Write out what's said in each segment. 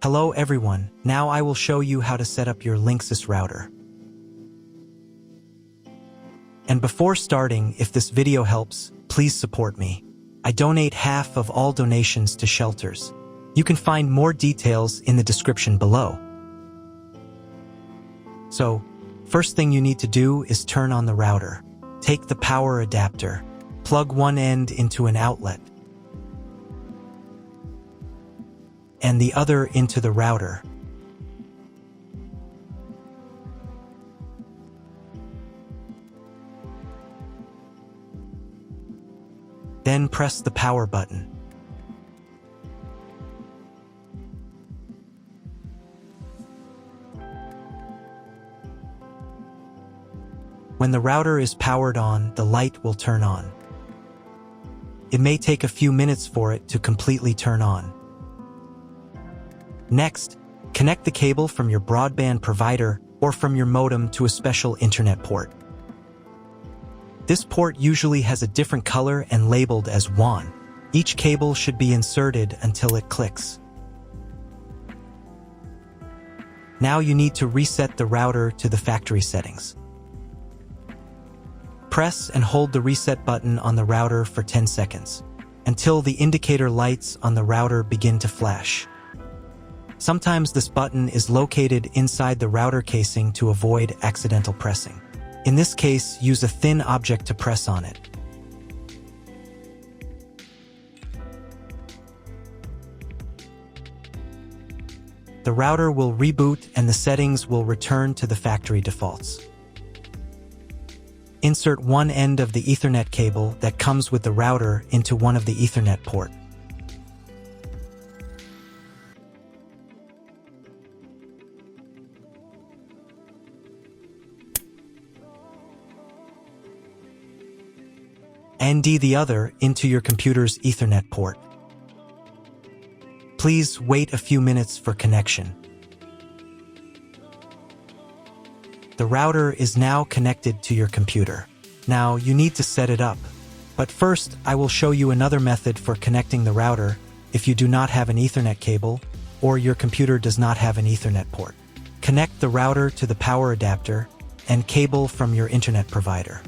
Hello everyone, now I will show you how to set up your Linksys router. And before starting, if this video helps, please support me. I donate half of all donations to shelters. You can find more details in the description below. So, first thing you need to do is turn on the router. Take the power adapter, plug one end into an outlet, and the other into the router. Then press the power button. When the router is powered on, the light will turn on. It may take a few minutes for it to completely turn on. Next, connect the cable from your broadband provider or from your modem to a special internet port. This port usually has a different color and labeled as WAN. Each cable should be inserted until it clicks. Now you need to reset the router to the factory settings. Press and hold the reset button on the router for 10 seconds, until the indicator lights on the router begin to flash. Sometimes this button is located inside the router casing to avoid accidental pressing. In this case, use a thin object to press on it. The router will reboot and the settings will return to the factory defaults. Insert one end of the Ethernet cable that comes with the router into one of the Ethernet port. And the other into your computer's Ethernet port. Please wait a few minutes for connection. The router is now connected to your computer. Now you need to set it up. But first, I will show you another method for connecting the router if you do not have an Ethernet cable or your computer does not have an Ethernet port. Connect the router to the power adapter and cable from your internet provider.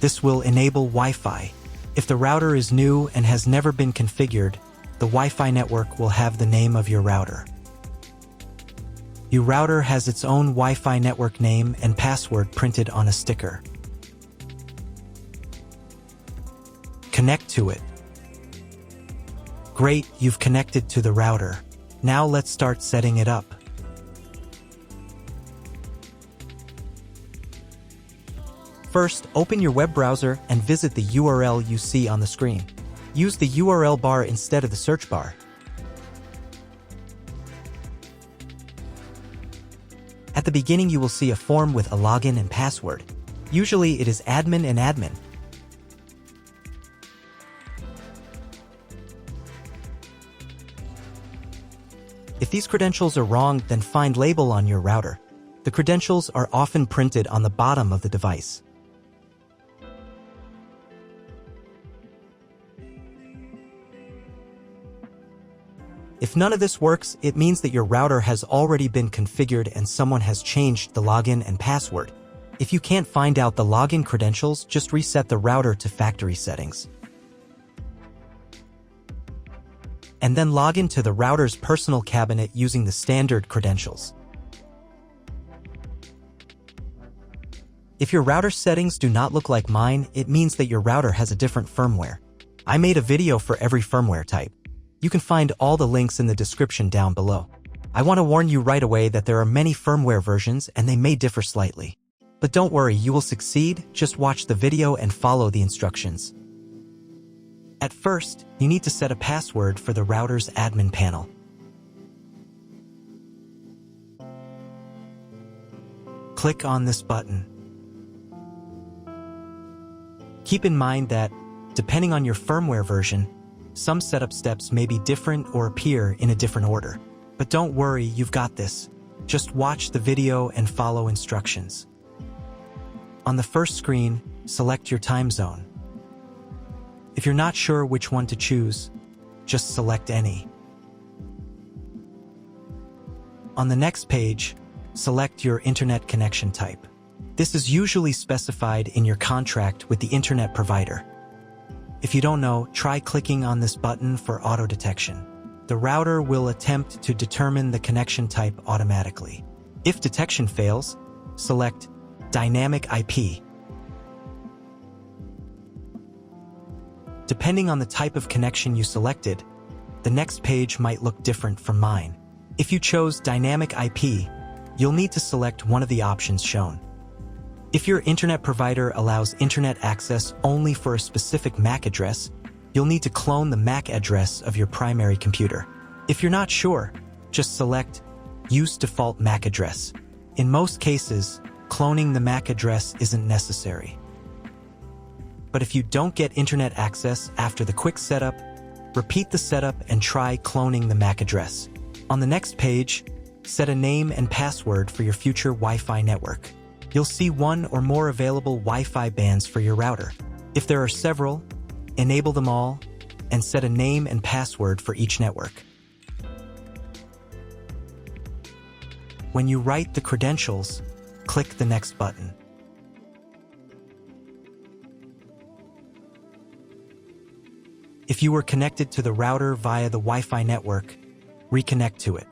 This will enable Wi-Fi. If the router is new and has never been configured, the Wi-Fi network will have the name of your router. Your router has its own Wi-Fi network name and password printed on a sticker. Connect to it. Great, you've connected to the router. Now let's start setting it up. First, open your web browser and visit the URL you see on the screen. Use the URL bar instead of the search bar. At the beginning, you will see a form with a login and password. Usually, it is admin and admin. If these credentials are wrong, then find label on your router. The credentials are often printed on the bottom of the device. If none of this works, it means that your router has already been configured and someone has changed the login and password. If you can't find out the login credentials, just reset the router to factory settings. And then log into the router's personal cabinet using the standard credentials. If your router settings do not look like mine, it means that your router has a different firmware. I made a video for every firmware type. You can find all the links in the description down below. I want to warn you right away that there are many firmware versions and they may differ slightly. But don't worry, you will succeed, just watch the video and follow the instructions. At first, you need to set a password for the router's admin panel. Click on this button. Keep in mind that, depending on your firmware version, some setup steps may be different or appear in a different order. But don't worry, you've got this. Just watch the video and follow instructions. On the first screen, select your time zone. If you're not sure which one to choose, just select any. On the next page, select your internet connection type. This is usually specified in your contract with the internet provider. If you don't know, try clicking on this button for auto detection. The router will attempt to determine the connection type automatically. If detection fails, select Dynamic IP. Depending on the type of connection you selected, the next page might look different from mine. If you chose Dynamic IP, you'll need to select one of the options shown. If your internet provider allows internet access only for a specific MAC address, you'll need to clone the MAC address of your primary computer. If you're not sure, just select Use Default MAC Address. In most cases, cloning the MAC address isn't necessary. But if you don't get internet access after the quick setup, repeat the setup and try cloning the MAC address. On the next page, set a name and password for your future Wi-Fi network. You'll see one or more available Wi-Fi bands for your router. If there are several, enable them all and set a name and password for each network. When you write the credentials, click the next button. If you were connected to the router via the Wi-Fi network, reconnect to it.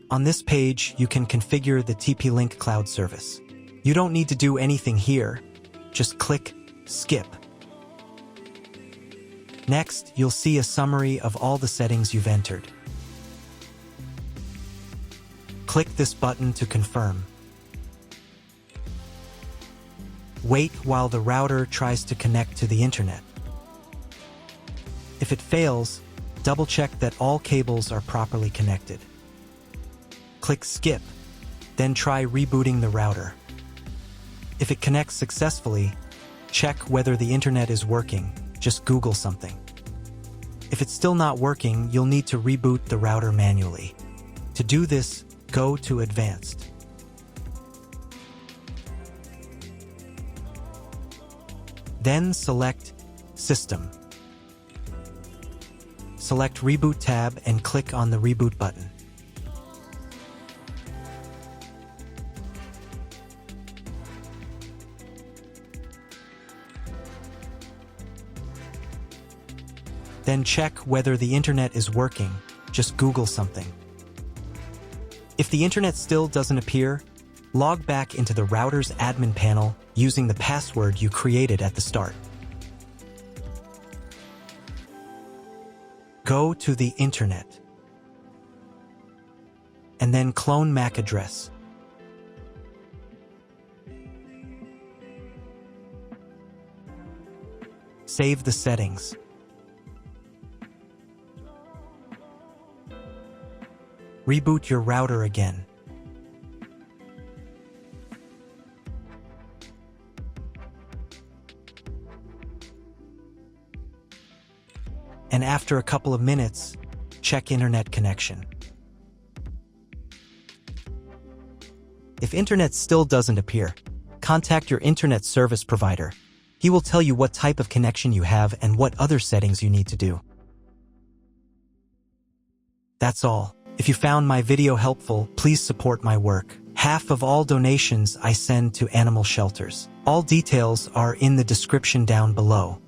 On this page, you can configure the TP-Link cloud service. You don't need to do anything here, just click Skip. Next, you'll see a summary of all the settings you've entered. Click this button to confirm. Wait while the router tries to connect to the internet. If it fails, double-check that all cables are properly connected. Click Skip, then try rebooting the router. If it connects successfully, check whether the internet is working. Just Google something. If it's still not working, you'll need to reboot the router manually. To do this, go to Advanced. Then select System. Select Reboot tab and click on the Reboot button. Then check whether the internet is working. Just Google something. If the internet still doesn't appear, log back into the router's admin panel using the password you created at the start. Go to the internet and then clone MAC address. Save the settings. Reboot your router again. And after a couple of minutes, check internet connection. If internet still doesn't appear, contact your internet service provider. He will tell you what type of connection you have and what other settings you need to do. That's all. If you found my video helpful, please support my work. Half of all donations I send to animal shelters. All details are in the description down below.